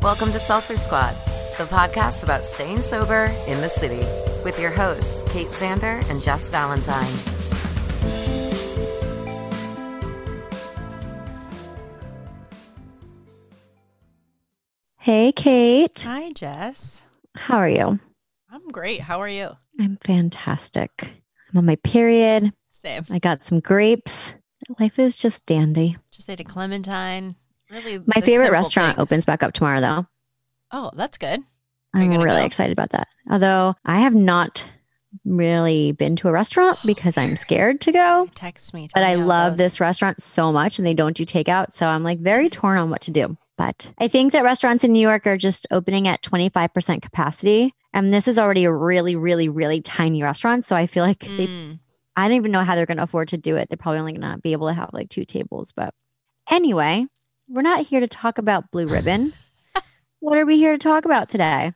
Welcome to Seltzer Squad, the podcast about staying sober in the city, with your hosts, Kate Zander and Jes Valentine. Hey, Kate. Hi, Jes. How are you? I'm great. How are you? I'm fantastic. I'm on my period. Same. I got some grapes. Life is just dandy. Just ate a clementine. Really, My favorite restaurant opens back up tomorrow, though. Oh, that's good. I'm really excited about that. Although I have not really been to a restaurant because I'm scared to go. Text me. But I love this restaurant so much and they don't do takeout. So I'm like very torn on what to do. But I think that restaurants in New York are just opening at 25% capacity. And this is already a really, really, really tiny restaurant. So I feel like I don't even know how they're going to afford to do it. They're probably only going to be able to have like 2 tables. But anyway, we're not here to talk about Blue Ribbon. What are we here to talk about today?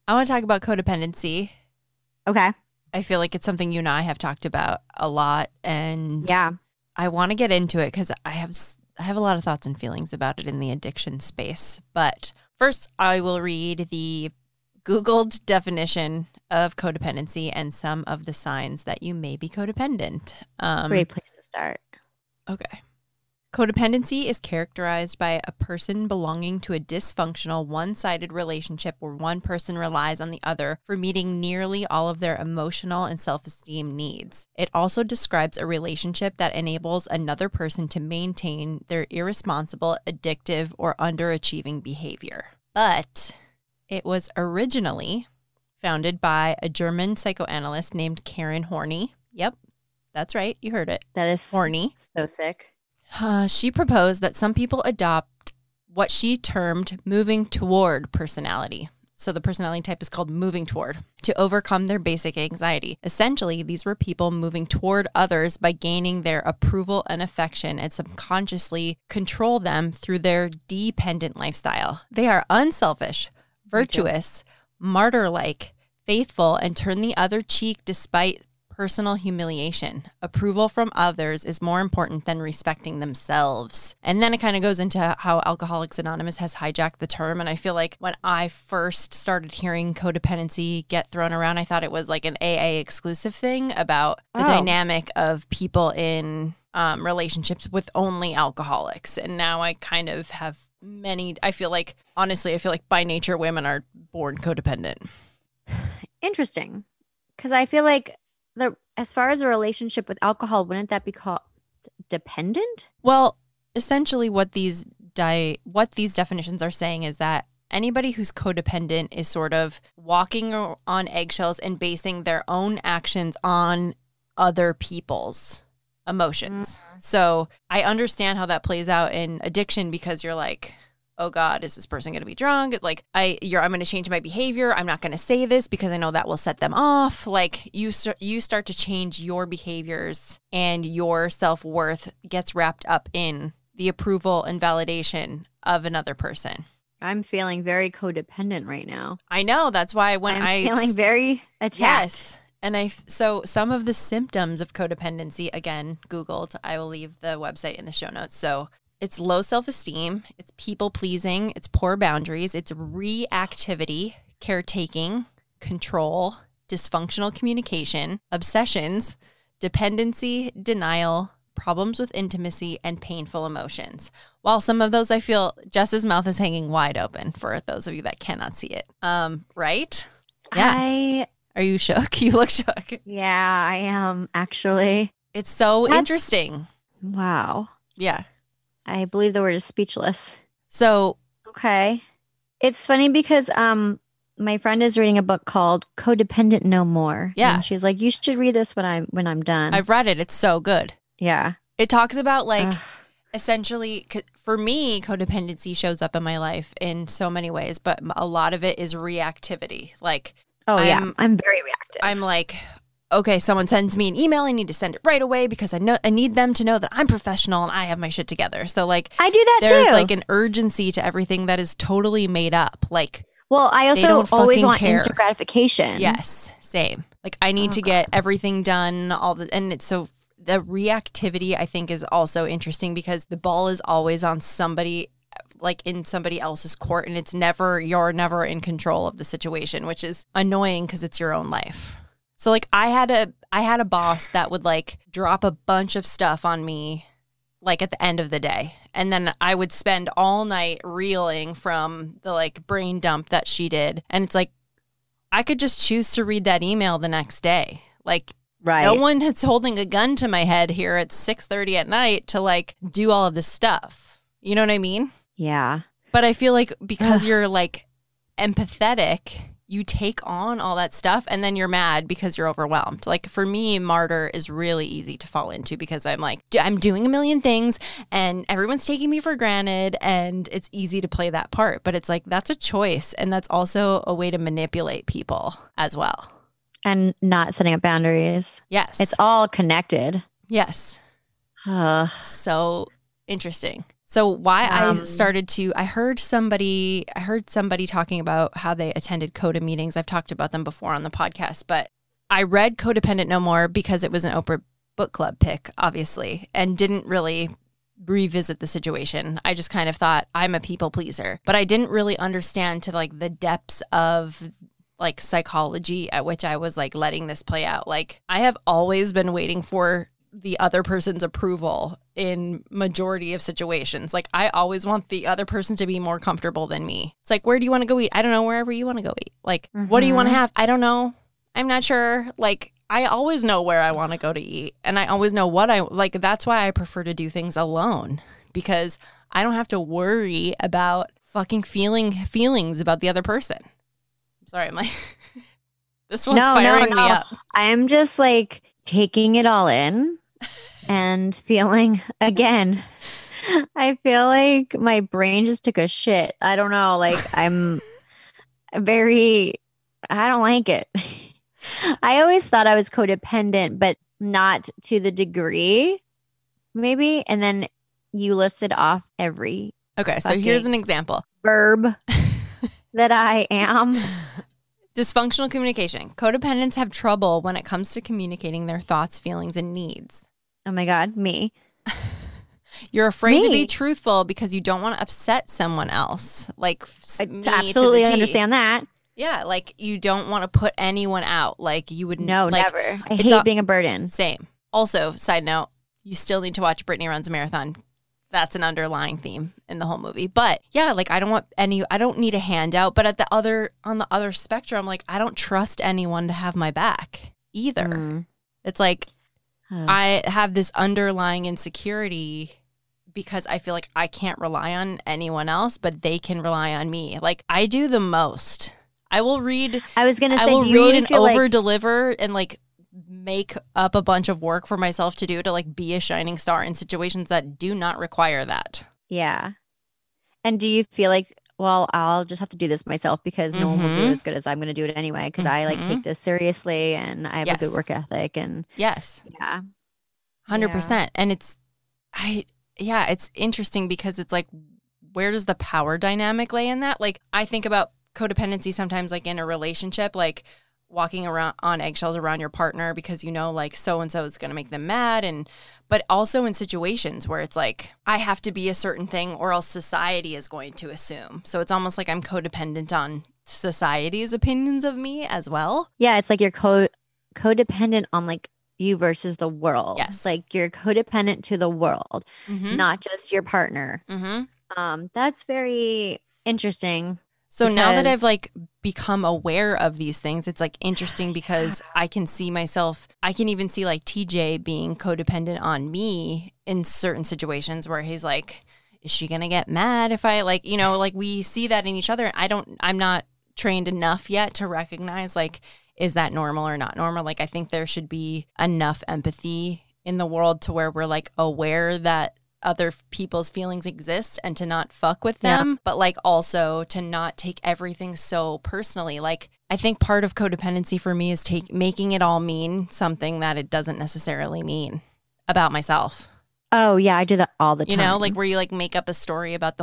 I want to talk about codependency. Okay. I feel like it's something you and I have talked about a lot. And yeah, I want to get into it because I have a lot of thoughts and feelings about it in the addiction space. But first, I will read the Googled definition of codependency and some of the signs that you may be codependent. Great place to start. Okay. Codependency is characterized by a person belonging to a dysfunctional, one-sided relationship where one person relies on the other for meeting nearly all of their emotional and self-esteem needs. It also describes a relationship that enables another person to maintain their irresponsible, addictive, or underachieving behavior. But it was originally founded by a German psychoanalyst named Karen Horney. Yep, that's right. You heard it. That is Horney. So sick. She proposed that some people adopt what she termed moving toward personality. So the personality type is called moving toward, to overcome their basic anxiety. Essentially, these were people moving toward others by gaining their approval and affection and subconsciously control them through their dependent lifestyle. They are unselfish, virtuous, martyr-like, faithful, and turn the other cheek despite personal humiliation. Approval from others is more important than respecting themselves. And then it kind of goes into how Alcoholics Anonymous has hijacked the term. And I feel like when I first started hearing codependency get thrown around, I thought it was like an AA exclusive thing about the dynamic of people in relationships with only alcoholics. And now I kind of have I feel like by nature, women are born codependent. Interesting. Because I feel like as far as a relationship with alcohol, wouldn't that be called dependent? Well, essentially what these definitions are saying is that anybody who's codependent is sort of walking on eggshells and basing their own actions on other people's emotions. So I understand how that plays out in addiction because you're like, oh God, is this person going to be drunk? Like I'm going to change my behavior. I'm not going to say this because I know that will set them off. Like you start to change your behaviors and your self-worth gets wrapped up in the approval and validation of another person. I'm feeling very codependent right now. I know. That's why I'm feeling very attacked. Yes. And so some of the symptoms of codependency, again, Googled, I will leave the website in the show notes. So it's low self-esteem, it's people-pleasing, it's poor boundaries, it's reactivity, caretaking, control, dysfunctional communication, obsessions, dependency, denial, problems with intimacy, and painful emotions. While some of those I feel Jes's mouth is hanging wide open for those of you that cannot see it. Right? Yeah. Are you shook? You look shook. Yeah, I am actually. It's so interesting. Wow. Yeah. I believe the word is speechless. So, okay. It's funny because my friend is reading a book called Codependent No More. Yeah. And she's like, you should read this when I'm done. I've read it. It's so good. Yeah. It talks about essentially, for me, codependency shows up in my life in so many ways, but a lot of it is reactivity. Like, I'm very reactive. I'm like, okay, someone sends me an email, I need to send it right away because I need them to know that I'm professional and I have my shit together. So like I do that there's too. Like an urgency to everything that is totally made up. Like, well, I also always want care. instant gratification. Yes, same. Like I need to get everything done, and it's so the reactivity I think is also interesting because the ball is always on somebody like in somebody else's court, and you're never in control of the situation, which is annoying because it's your own life. So like I had a boss that would like drop a bunch of stuff on me like at the end of the day. And then I would spend all night reeling from the like brain dump that she did. And it's like, I could just choose to read that email the next day. Like, right. No one is holding a gun to my head here at 6:30 at night to like do all of this stuff. You know what I mean? Yeah. But I feel like because you're like empathetic, you take on all that stuff and then you're mad because you're overwhelmed. Like for me, martyr is really easy to fall into because I'm like, I'm doing a million things and everyone's taking me for granted, and it's easy to play that part. But it's like, that's a choice, and that's also a way to manipulate people as well. And not setting up boundaries. Yes. It's all connected. Yes. So interesting. So why I heard somebody talking about how they attended CODA meetings. I've talked about them before on the podcast, but I read Codependent No More because it was an Oprah book club pick, obviously, and didn't really revisit the situation. I just kind of thought I'm a people pleaser, but I didn't really understand to like the depths of like psychology at which I was like letting this play out. Like I have always been waiting for the other person's approval in majority of situations. Like I always want the other person to be more comfortable than me. It's like, where do you want to go eat? I don't know, wherever you want to go eat. Like, what do you want to have? I don't know. I'm not sure. Like, I always know where I want to go to eat, and I always know what I like. That's why I prefer to do things alone, because I don't have to worry about fucking feelings about the other person. I'm sorry, I'm like, this one's firing me up. I'm just like taking it all in. And feeling, again, I feel like my brain just took a shit. I don't know. Like, I don't like it. I always thought I was codependent, but not to the degree, maybe. And then you listed off every Okay, so here's an example. Verb that I am. Dysfunctional communication. Codependents have trouble when it comes to communicating their thoughts, feelings, and needs. Oh my God, me. You're afraid to be truthful because you don't want to upset someone else. Like I absolutely understand that. Yeah, like you don't want to put anyone out. Like you would No, like, never. I hate being a burden. Same. Also, side note, you still need to watch Brittany Runs a Marathon. That's an underlying theme in the whole movie. But yeah, like I don't need a handout. But on the other spectrum, like I don't trust anyone to have my back either. It's like I have this underlying insecurity because I feel like I can't rely on anyone else, but they can rely on me. Like I do the most. I will read. I was gonna say, I will read and over deliver and like make up a bunch of work for myself to do to like be a shining star in situations that do not require that. Yeah. And do you feel like, well, I'll just have to do this myself because no one will do it as good as I'm going to do it anyway because I like take this seriously and I have a good work ethic and yes. Yeah. 100%. And it's interesting because it's like, where does the power dynamic lay in that? Like I think about codependency sometimes like in a relationship, like walking around on eggshells around your partner because you know like so-and-so is going to make them mad, but also in situations where it's like I have to be a certain thing or else society is going to assume. So it's almost like I'm codependent on society's opinions of me as well. Yeah, it's like you're codependent on like you versus the world. Yes. Like you're codependent to the world, not just your partner. That's very interesting. So now that I've like become aware of these things, it's like interesting because I can see myself, I can even see like TJ being codependent on me in certain situations where he's like, is she going to get mad if I like, you know, like we see that in each other. I'm not trained enough yet to recognize like, is that normal or not normal? Like I think there should be enough empathy in the world to where we're like aware that other people's feelings exist and to not fuck with them, but like also to not take everything so personally. Like I think part of codependency for me is making it all mean something that it doesn't necessarily mean about myself. Oh yeah, I do that all the time. You know, like where you like make up a story about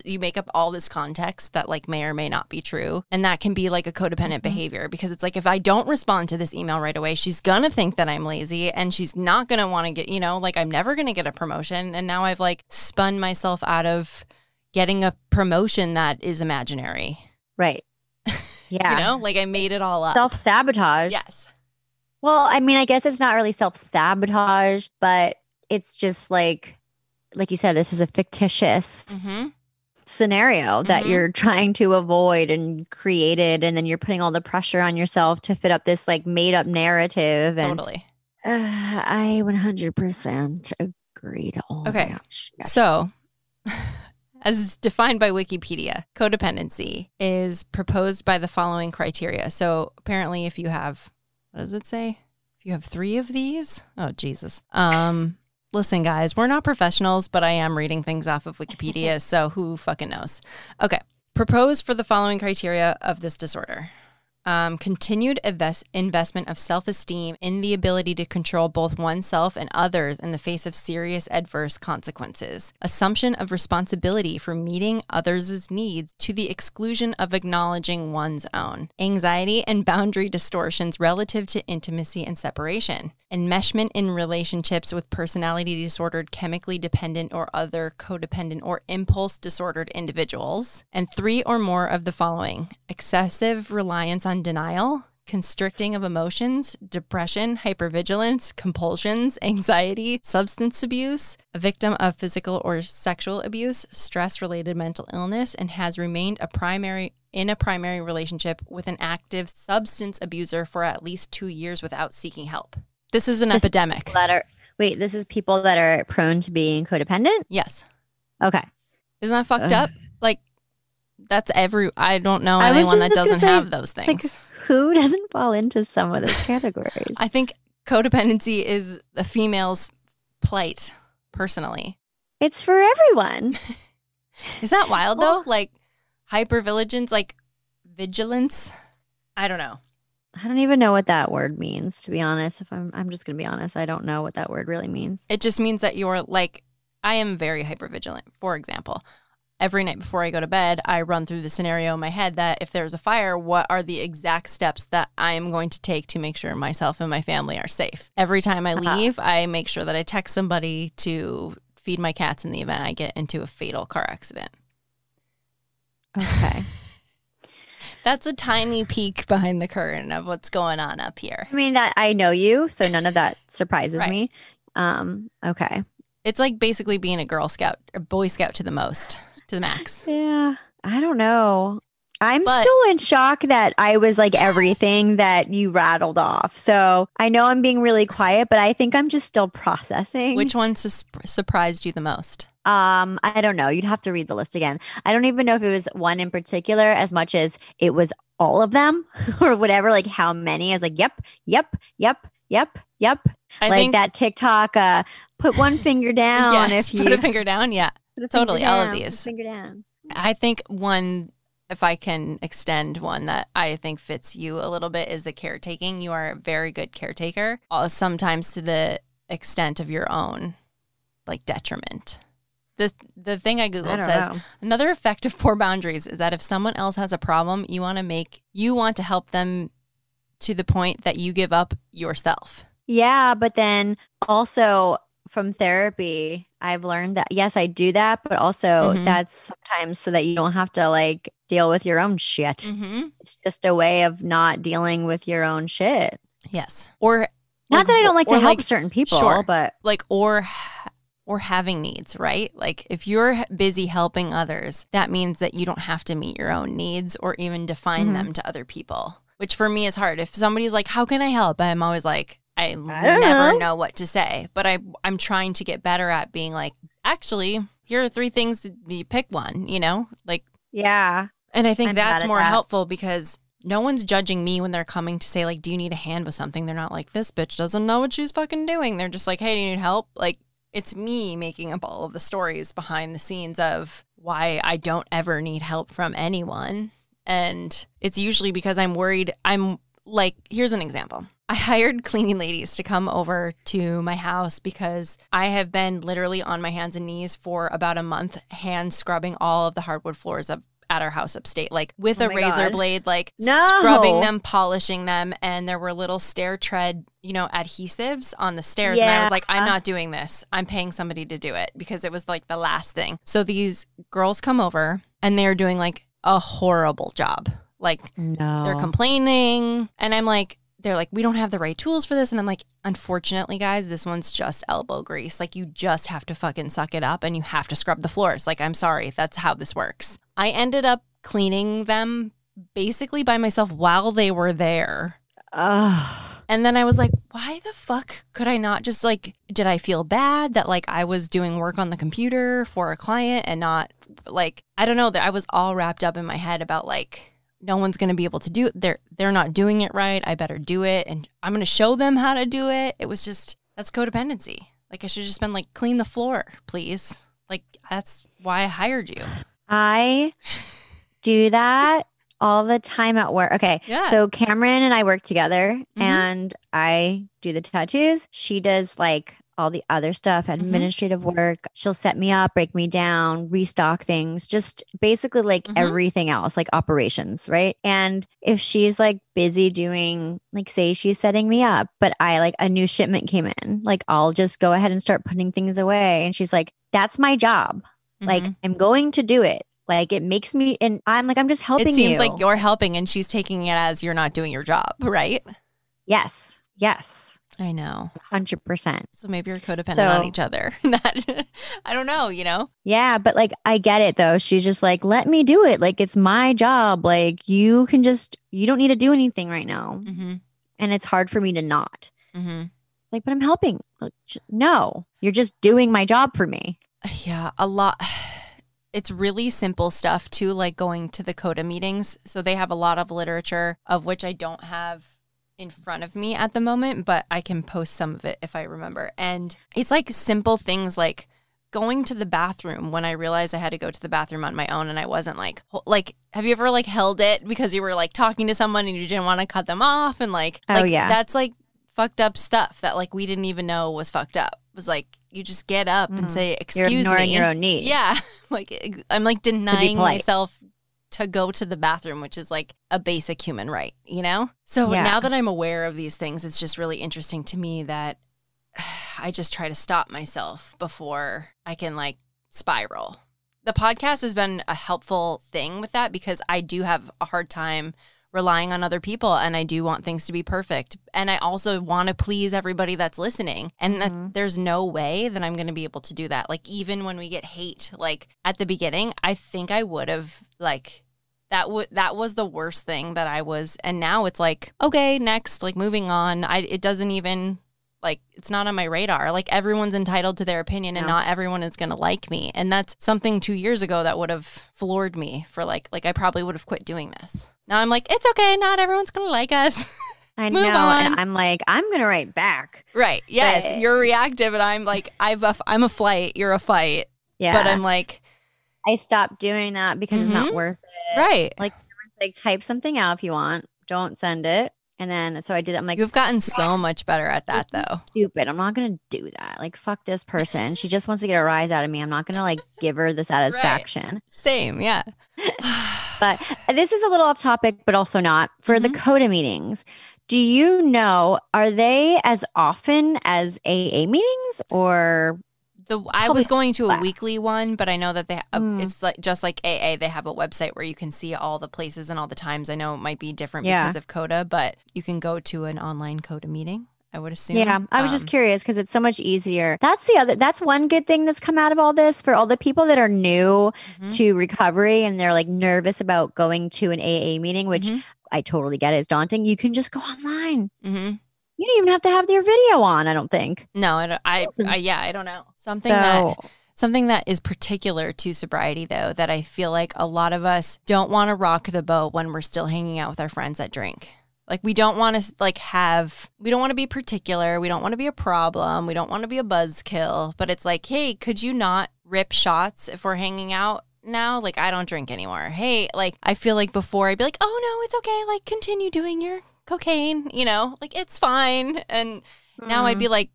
you make up all this context that like may or may not be true. And that can be like a codependent behavior because it's like, if I don't respond to this email right away, she's going to think that I'm lazy and she's not going to want to get, you know, like I'm never going to get a promotion. And now I've like spun myself out of getting a promotion that is imaginary. Right. Yeah. You know, like I made it all up. Self-sabotage. Yes. Well, I mean, I guess it's not really self-sabotage, but it's just like you said, this is a fictitious scenario that you're trying to avoid and created, and then you're putting all the pressure on yourself to fit up this like made-up narrative. Totally. I 100% agree to all Okay. that shit. So, as defined by Wikipedia, codependency is proposed by the following criteria. So apparently if you have, what does it say? If you have 3 of these, oh, Jesus. Listen, guys, we're not professionals, but I am reading things off of Wikipedia, so who fucking knows? Okay. Proposed for the following criteria of this disorder. Continued investment of self-esteem in the ability to control both oneself and others in the face of serious adverse consequences. Assumption of responsibility for meeting others' needs to the exclusion of acknowledging one's own. Anxiety and boundary distortions relative to intimacy and separation. Enmeshment in relationships with personality disordered, chemically dependent, or other codependent or impulse disordered individuals. And 3 or more of the following: excessive reliance on denial, constricting of emotions, depression, hypervigilance, compulsions, anxiety, substance abuse, a victim of physical or sexual abuse, stress-related mental illness, and has remained in a primary relationship with an active substance abuser for at least 2 years without seeking help. This is an epidemic. This is people that are prone to being codependent? Yes. Okay. Isn't that fucked up? Like, that's I don't know anyone that doesn't have those things. Like, who doesn't fall into some of those categories? I think codependency is the female's plight, personally. It's for everyone. Is that wild, though? Like, hypervigilance, like, vigilance? I don't know. I don't even know what that word means, to be honest. If I'm just going to be honest, I don't know what that word really means. It just means that you're, like, I am very hypervigilant, for example. Every night before I go to bed, I run through the scenario in my head that if there's a fire, what are the exact steps that I am going to take to make sure myself and my family are safe? Every time I leave, I make sure that I text somebody to feed my cats in the event I get into a fatal car accident. Okay. That's a tiny peek behind the curtain of what's going on up here. I mean, that I know you, so none of that surprises me. Okay. It's like basically being a Girl Scout or Boy Scout to the max. Yeah. I don't know. I'm still in shock that I was like everything that you rattled off. So I know I'm being really quiet, but I think I'm just still processing. Which one surprised you the most? I don't know. You'd have to read the list again. I don't even know if it was one in particular as much as it was all of them or whatever, like how many. I was like, yep. I like think that TikTok, put one finger down. Yes, if you put a finger down. Yeah, totally. All of these. Finger down. I think one, if I can extend one that I think fits you a little bit, is the caretaking. You are a very good caretaker, sometimes to the extent of your own like detriment. The thing I Googled says, another effect of poor boundaries is that if someone else has a problem, you want to help them to the point that you give up yourself. Yeah, but then also from therapy, I've learned that, yes, I do that, but also that's sometimes so that you don't have to like deal with your own shit. It's just a way of not dealing with your own shit. Yes. Or not that I don't like to help certain people, sure, but like, or having needs, right? Like if you're busy helping others, that means that you don't have to meet your own needs or even define them to other people, which for me is hard. If somebody's like, how can I help? I'm always like, I never know what to say, but I'm trying to get better at being like, actually, here are 3 things, you pick one, you know, like, yeah. And I think that's more helpful because no one's judging me when they're coming to say like, do you need a hand with something? They're not like, this bitch doesn't know what she's fucking doing. They're just like, hey, do you need help? Like, it's me making up all of the stories behind the scenes of why I don't ever need help from anyone. And it's usually because I'm worried. I'm like, here's an example. I hired cleaning ladies to come over to my house because I have been literally on my hands and knees for about a month, hand scrubbing all of the hardwood floors at our house upstate, like with a razor blade, like scrubbing them, polishing them. And there were little stair tread, adhesives on the stairs. And I was like, I'm not doing this. I'm paying somebody to do it because it was like the last thing. So these girls come over and they're doing like a horrible job. Like they're complaining. And I'm like, they're like, we don't have the right tools for this. And I'm like, unfortunately, guys, this one's just elbow grease. Like you just have to fucking suck it up and you have to scrub the floors. Like, I'm sorry. That's how this works. I ended up cleaning them basically by myself while they were there. And then I was like, why the fuck could I not just like, did I feel bad that like I was doing work on the computer for a client and not like, I don't know, that I was all wrapped up in my head about like, no one's going to be able to do it. They're not doing it right. I better do it. And I'm going to show them how to do it. It was just, that's codependency. Like I should have just been like, clean the floor, please. Like that's why I hired you. I do that all the time at work. Okay. Yeah. So Cameron and I work together and I do the tattoos. She does like all the other stuff, administrative work. She'll set me up, break me down, restock things, just basically like everything else, like operations, right? And if she's like busy doing, like say she's setting me up, but I like a new shipment came in, like I'll just go ahead and start putting things away. And she's like, that's my job. Like I'm going to do it. Like it makes me, and I'm like, I'm just helping you. It seems like you're helping and she's taking it as you're not doing your job, right? Yes. Yes. I know. 100%. So maybe you're codependent on each other. I don't know, Yeah, but like I get it though. She's just like, let me do it. Like it's my job. Like you don't need to do anything right now. And it's hard for me to not. Like, but I'm helping. Like, no, you're just doing my job for me. Yeah, a lot. It's really simple stuff too, like going to the CODA meetings. So they have a lot of literature of which I don't have in front of me at the moment, but I can post some of it if I remember. And it's like simple things like going to the bathroom when I realized I had to go to the bathroom on my own and I wasn't like, have you ever like held it because you were like talking to someone and you didn't want to cut them off? And like that's like fucked up stuff that like we didn't even know was fucked up. It was like, you just get up and say, excuse You're ignoring me. your own needs. Yeah. Like I'm like denying myself to go to the bathroom, which is like a basic human right, So now that I'm aware of these things, it's just really interesting to me that I just try to stop myself before I can like spiral. The podcast has been a helpful thing with that because I do have a hard time relying on other people and I do want things to be perfect. And I also want to please everybody that's listening. And that there's no way that I'm going to be able to do that. Like even when we get hate, like at the beginning, I think I would have like that was the worst thing that I was. And now it's like, okay, next, like moving on. It doesn't even like, it's not on my radar. Like everyone's entitled to their opinion and not everyone is going to like me. And that's something 2 years ago that would have floored me for like I probably would have quit doing this. Now I'm like, it's okay. Not everyone's going to like us. I know. And I'm like, I'm going to write back. Right. Yes. But you're reactive. And I'm like, I'm a flight. You're a fight. Yeah. But I'm like, I stopped doing that because it's not worth it. Right. Like type something out if you want. Don't send it. And then, so I did that. I'm like, you've gotten so much better at that though. Stupid. I'm not going to do that. Like, fuck this person. She just wants to get a rise out of me. I'm not going to like give her the satisfaction. Right. Same. Yeah. But this is a little off topic, but also not. For the CODA meetings, do you know, are they as often as AA meetings or? I was going to a weekly one, but I know that they it's like just like AA. They have a website where you can see all the places and all the times. I know it might be different because of CODA, but you can go to an online CODA meeting, I would assume. Yeah, I was just curious because it's so much easier. That's one good thing that's come out of all this for all the people that are new to recovery and they're like nervous about going to an AA meeting, which I totally get is daunting. You can just go online. You don't even have to have your video on, I don't think. No, I don't. I don't know. Something that is particular to sobriety, though, that I feel like a lot of us don't want to rock the boat when we're still hanging out with our friends that drink. Like we don't want to we don't want to be particular. We don't want to be a problem. We don't want to be a buzzkill. But it's like, hey, could you not rip shots if we're hanging out now? Like I don't drink anymore. Hey, like I feel like before I'd be like, oh no, it's okay. Like continue doing your cocaine, like it's fine. And now I'd be like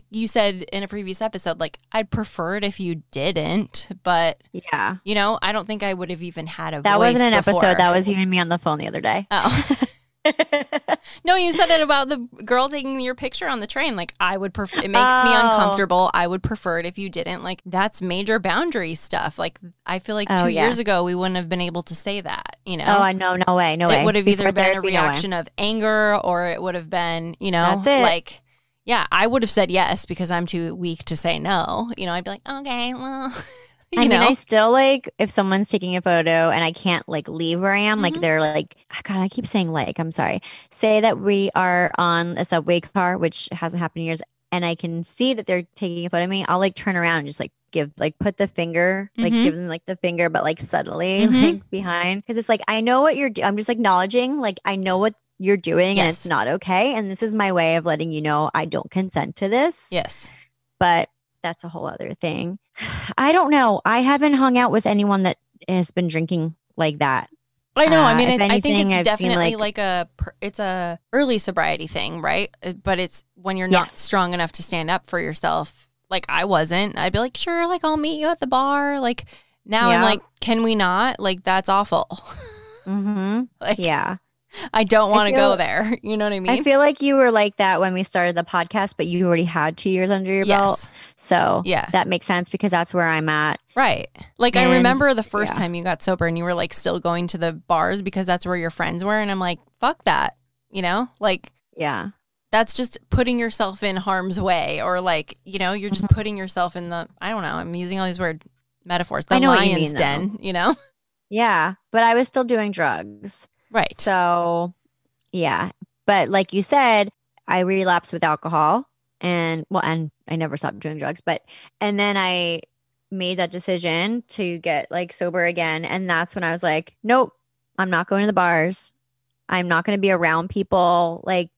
you said in a previous episode, like I'd prefer it if you didn't, but I don't think I would have even had a voice. That wasn't an before. episode. That was you and me on the phone the other day. Oh, No, you said it about the girl taking your picture on the train. Like, I would prefer, it makes me uncomfortable. I would prefer it if you didn't. Like, that's major boundary stuff. Like, I feel like 2 years ago, we wouldn't have been able to say that, you know? Oh, no way. It would have either been a reaction of anger or it would have been, you know, that's it. Like, yeah, I would have said yes because I'm too weak to say no. You know, I'd be like, okay, well... I mean, I still like if someone's taking a photo and I can't like leave where I am, like they're like, oh, God, I keep saying like, I'm sorry. Say that we are on a subway car, which hasn't happened in years, and I can see that they're taking a photo of me. I'll like turn around and just like put the finger, like give them like the finger, but like subtly like behind. Cause it's like, I know what you're doing. I'm just acknowledging, like, I know what you're doing and it's not okay. And this is my way of letting you know I don't consent to this. Yes. But that's a whole other thing. I don't know. I haven't hung out with anyone that has been drinking like that. I know. I mean, I think it's definitely like it's a early sobriety thing, right? But it's when you're not strong enough to stand up for yourself. Like I wasn't. I'd be like, sure, like I'll meet you at the bar. Like now I'm like, can we not? Like that's awful. Like, yeah. I don't want to go there. You know what I mean? I feel like you were like that when we started the podcast, but you already had 2 years under your belt. So that makes sense because that's where I'm at. Right. Like I remember the first time you got sober and you were like still going to the bars because that's where your friends were. And I'm like, fuck that. You know, like, that's just putting yourself in harm's way or like, you know, you're just putting yourself in the, I don't know, I'm using all these weird metaphors, the lion's den, you know? Yeah. But I was still doing drugs. Right. So, yeah. But like you said, I relapsed with alcohol and I never stopped doing drugs, and then I made that decision to get like sober again. And that's when I was like, nope, I'm not going to the bars. I'm not going to be around people like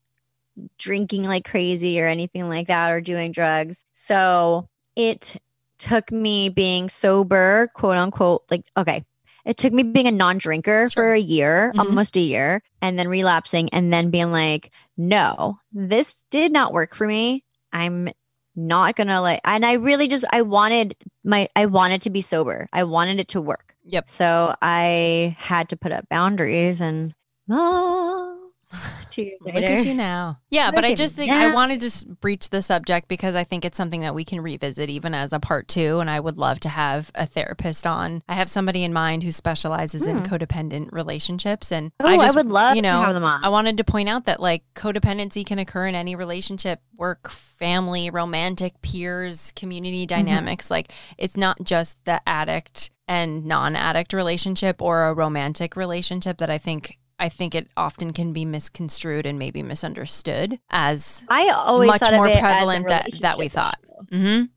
drinking like crazy or anything like that or doing drugs. So it took me being sober, quote unquote, like, okay. It took me being a non-drinker for a year, almost a year, and then relapsing and then being like, no, this did not work for me. I'm not going to like, and I really just, I wanted to be sober. I wanted it to work. Yep. So I had to put up boundaries and, 2 years later. Look at you now. Yeah, but I just think I wanted to breach the subject because I think it's something that we can revisit even as a part 2. And I would love to have a therapist on. I have somebody in mind who specializes in codependent relationships. And I would love to have them on. I wanted to point out that like codependency can occur in any relationship, work, family, romantic, peers, community dynamics. Like it's not just the addict and non-addict relationship or a romantic relationship that I think it often can be misconstrued and maybe misunderstood as I always much thought more of it prevalent as a that we thought. And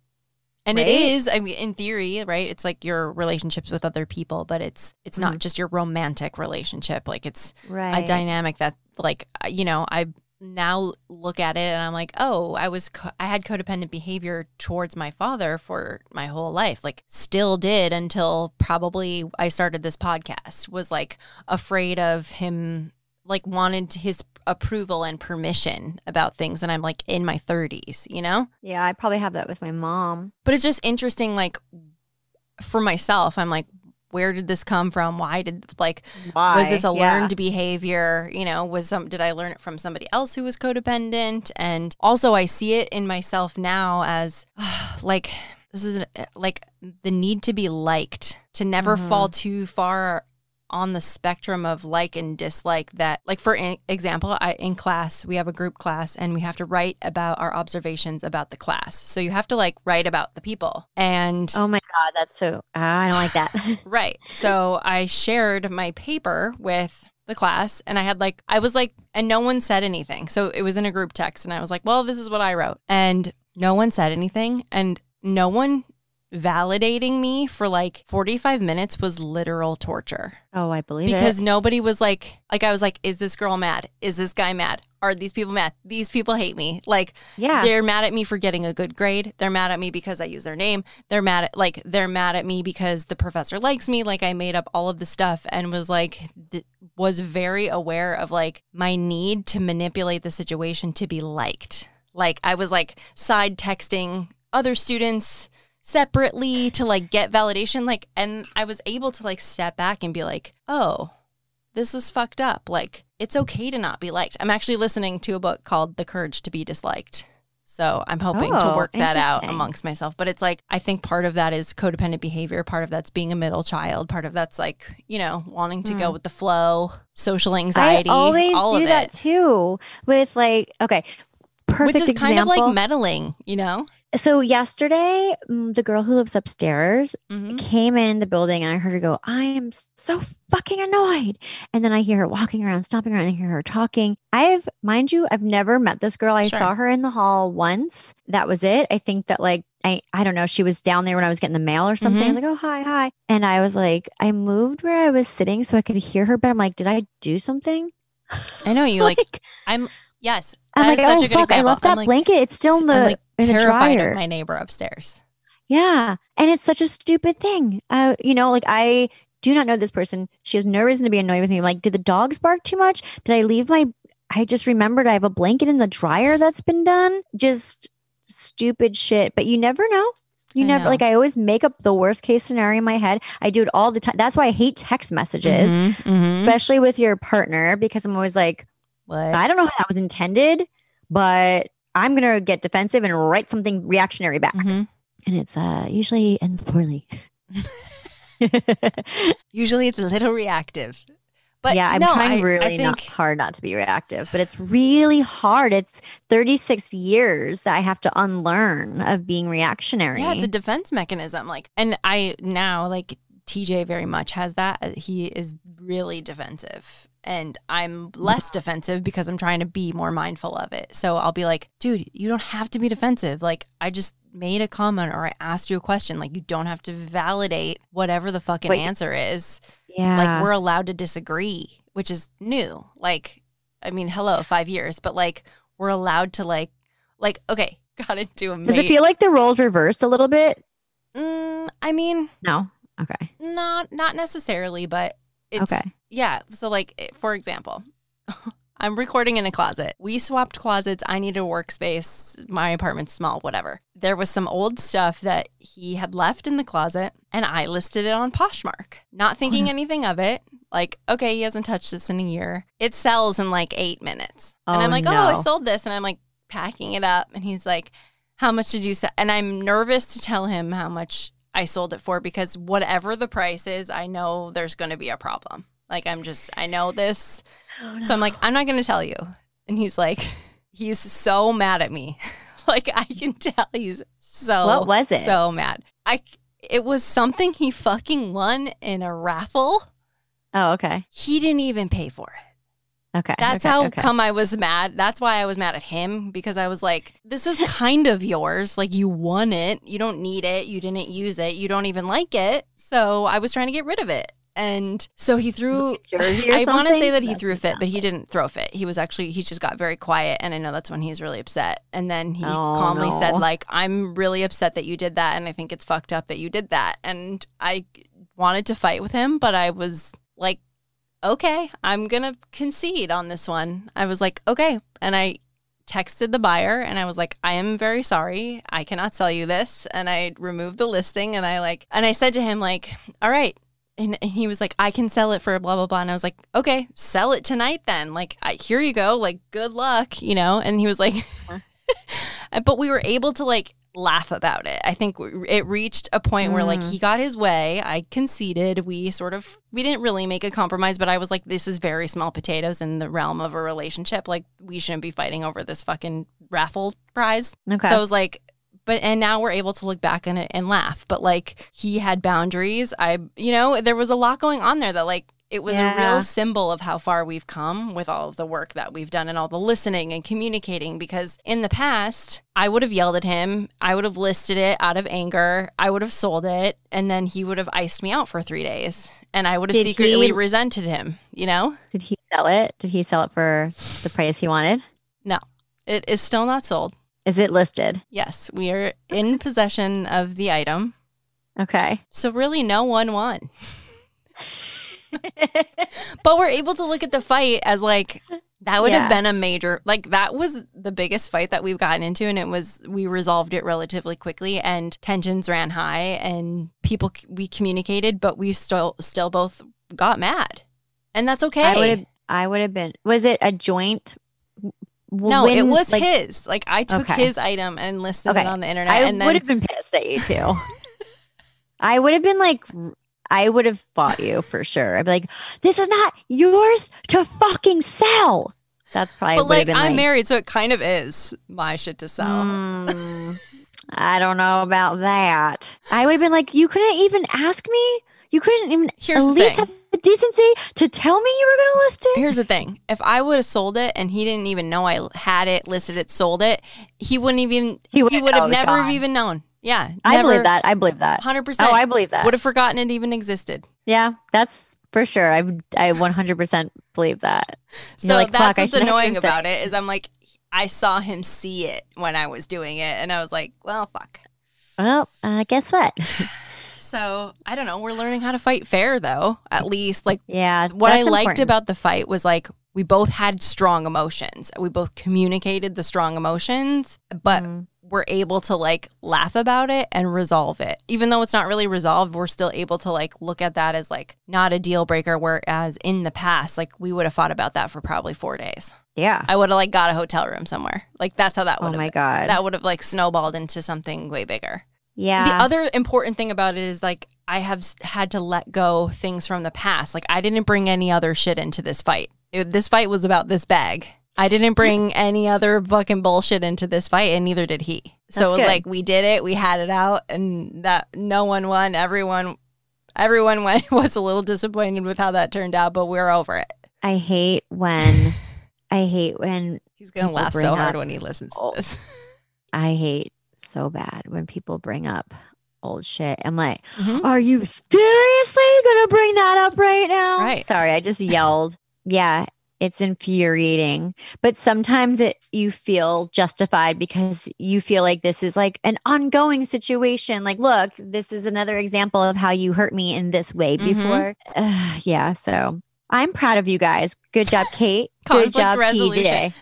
it is, I mean, in theory, right? It's like your relationships with other people, but it's not just your romantic relationship. Like it's a dynamic that like, you know, I now look at it and I'm like, oh, I had codependent behavior towards my father for my whole life. Like still did until probably I started this podcast, was like afraid of him, like wanted his approval and permission about things. And I'm like in my 30s, you know? Yeah, I probably have that with my mom. But it's just interesting, like for myself, I'm like, where did this come from? Why? Was this a learned behavior? You know, did I learn it from somebody else who was codependent? And also I see it in myself now as like, this is like the need to be liked, to never fall too far on the spectrum of like and dislike that. Like for example, in class, we have a group class and we have to write about our observations about the class. So you have to like write about the people. And oh my God, that's so, I don't like that. Right. So I shared my paper with the class and and no one said anything. So it was in a group text and I was like, well, this is what I wrote. And no one said anything and no one validating me for like 45 minutes was literal torture. Oh, I believe it. Because nobody was like I was like, is this girl mad? Is this guy mad? Are these people mad? These people hate me. Like, they're mad at me for getting a good grade. They're mad at me because I use their name. They're mad at me because the professor likes me. Like I made up all of the stuff and was very aware of like my need to manipulate the situation to be liked. Like I was like side texting other students separately to like get validation, like, and I was able to like step back and be like, oh, this is fucked up. Like, it's okay to not be liked. I'm actually listening to a book called The Courage to be Disliked. So I'm hoping to work that out amongst myself. But it's like, I think part of that is codependent behavior. Part of that's being a middle child. Part of that's like, you know, wanting to go with the flow, social anxiety, I always all do of that it. too with like, okay, perfect Which is example. kind of like meddling, you know? So yesterday, the girl who lives upstairs came in the building and I heard her go, I am so fucking annoyed. And then I hear her walking around, stomping around, and I hear her talking. Mind you, I've never met this girl. I saw her in the hall once. That was it. I think that like, I don't know, she was down there when I was getting the mail or something. I was like, oh, hi. And I was like, I moved where I was sitting so I could hear her, but I'm like, did I do something? I know you like, yes. I'm that like, is such oh, a good fuck, example. I left that blanket. It's still in the, I'm like in the terrified dryer. of my neighbor upstairs. Yeah. And it's such a stupid thing. You know, like I do not know this person. She has no reason to be annoyed with me. Like, did the dogs bark too much? Did I leave I just remembered I have a blanket in the dryer that's been done. Just stupid shit. But you never know. Like I always make up the worst case scenario in my head. I do it all the time. That's why I hate text messages, especially with your partner, because I'm always like, what? I don't know how that was intended, but I'm going to get defensive and write something reactionary back. And it's usually ends poorly. Usually it's a little reactive. But yeah, I'm trying really hard not to be reactive, but it's really hard. It's 36 years that I have to unlearn of being reactionary. Yeah, it's a defense mechanism. Like, and I now like TJ very much has that. He is really defensive. And I'm less defensive because I'm trying to be more mindful of it. So I'll be like, dude, you don't have to be defensive. Like, I just made a comment or I asked you a question. Like, you don't have to validate whatever the fucking answer is. Yeah. Like, we're allowed to disagree, which is new. Like, I mean, hello, 5 years. But like, we're allowed to like, okay, got to do a mate. Does it feel like the roles reversed a little bit? I mean. No. Okay. Not necessarily, but it's. Okay. Yeah. So like, for example, I'm recording in a closet. We swapped closets. I need a workspace. My apartment's small, whatever. There was some old stuff that he had left in the closet and I listed it on Poshmark, not thinking anything of it. Like, okay, he hasn't touched this in a year. It sells in like 8 minutes. And I'm like, no. oh, I sold this. And I'm like packing it up. And he's like, how much did you sell? And I'm nervous to tell him how much I sold it for because whatever the price is, I know there's going to be a problem. Like, I know this. Oh, no. So I'm like, I'm not going to tell you. And he's like, he's so mad at me. Like, I can tell he's so What was it? So mad. It was something he fucking won in a raffle. Oh, okay. He didn't even pay for it. Okay. That's how come I was mad. That's why I was mad at him, because I was like, this is kind of yours. Like, you won it. You don't need it. You didn't use it. You don't even like it. So I was trying to get rid of it. And so he threw, I want to say that he threw a fit, but he didn't throw a fit. He just got very quiet. And I know that's when he's really upset. And then he calmly said, like, I'm really upset that you did that. And I think it's fucked up that you did that. And I wanted to fight with him, but I was like, okay, I'm going to concede on this one. I was like, okay. And I texted the buyer and I was like, I am very sorry. I cannot sell you this. And I removed the listing and I said to him, like, all right. And he was like, I can sell it for blah, blah, blah. And I was like, okay, sell it tonight then. Like, here you go. Like, good luck, you know? And he was like, but we were able to like laugh about it. I think it reached a point where like he got his way. I conceded. We didn't really make a compromise, but I was like, this is very small potatoes in the realm of a relationship. Like, we shouldn't be fighting over this fucking raffle prize. Okay. So I was like, and now we're able to look back on it and laugh. But like, he had boundaries. There was a lot going on there that like, it was a real symbol of how far we've come with all of the work that we've done and all the listening and communicating. Because in the past, I would have yelled at him. I would have listed it out of anger. I would have sold it. And then he would have iced me out for 3 days. And I would have secretly resented him, you know? Did he sell it? Did he sell it for the price he wanted? No, it is still not sold. Is it listed? Yes, we are in possession of the item. Okay. So really no one won. But we're able to look at the fight as like, that would have been a major, like that was the biggest fight that we've gotten into. And we resolved it relatively quickly and tensions ran high and we communicated, but we still both got mad. And that's okay. I would have been. Was it a joint? No, it was his. Like I took his item and listed it on the internet. I would have been pissed at you too. I would have been like, I would have fought you for sure. I'd be like, this is not yours to fucking sell. That's probably. But like, I'm married, so it kind of is my shit to sell. I don't know about that. I would have been like, you couldn't even ask me. You couldn't even at least have the decency to tell me you were going to list it. Here's the thing. If I would have sold it and he didn't even know I had it, listed it, sold it, he wouldn't even, he would have never have even known. Yeah. I believe that. 100%. Oh, I believe that. Would have forgotten it even existed. Yeah, that's for sure. I 100% believe that. So like, that's what's annoying about it is I'm like, I saw him see it when I was doing it and I was like, well, fuck. Well, guess what? So I don't know. We're learning how to fight fair, though. At least, like, yeah. What I liked about the fight was like we both had strong emotions. We both communicated the strong emotions, but we're able to like laugh about it and resolve it. Even though it's not really resolved, we're still able to like look at that as like not a deal breaker. Whereas in the past, like we would have fought about that for probably 4 days. Yeah, I would have like got a hotel room somewhere. Like that's how that would have. Oh my God, that would have like snowballed into something way bigger. Yeah. The other important thing about it is like I have had to let go things from the past. Like I didn't bring any other shit into this fight. This fight was about this bag. I didn't bring any other fucking bullshit into this fight, and neither did he. So it was like we did it, we had it out, and that no one won. Everyone was a little disappointed with how that turned out, but we're over it. I hate when he's gonna laugh so hard when he listens to this. I hate so bad when people bring up old shit. I'm like, are you seriously gonna bring that up right now? Right. Sorry, I just yelled. Yeah, it's infuriating. But sometimes you feel justified because you feel like this is like an ongoing situation. Like, look, this is another example of how you hurt me in this way before. Yeah, so I'm proud of you guys. Good job, Kate. Good job, resolution. TJ.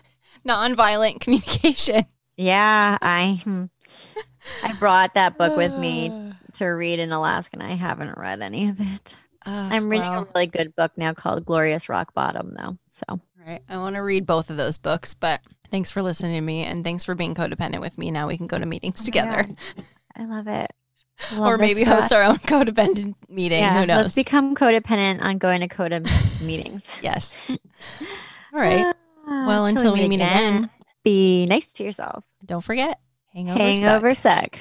Nonviolent communication. Yeah, I brought that book with me to read in Alaska, and I haven't read any of it. I'm reading a really good book now called Glorious Rock Bottom, though. So, right, I want to read both of those books, but thanks for listening to me, and thanks for being codependent with me. Now we can go to meetings together. Yeah. I love it. Or maybe host our own codependent meeting. Yeah, who knows? Let's become codependent on going to codependent meetings. Yes. All right. Well, until we meet again, be nice to yourself. Don't forget, hangover suck.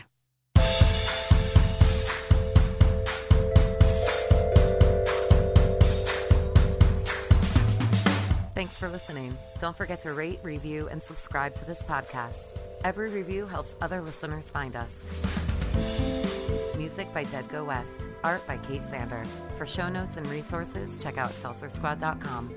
Thanks for listening. Don't forget to rate, review, and subscribe to this podcast. Every review helps other listeners find us. Music by Dead Go West. Art by Kate Sander. For show notes and resources, check out seltzersquad.com.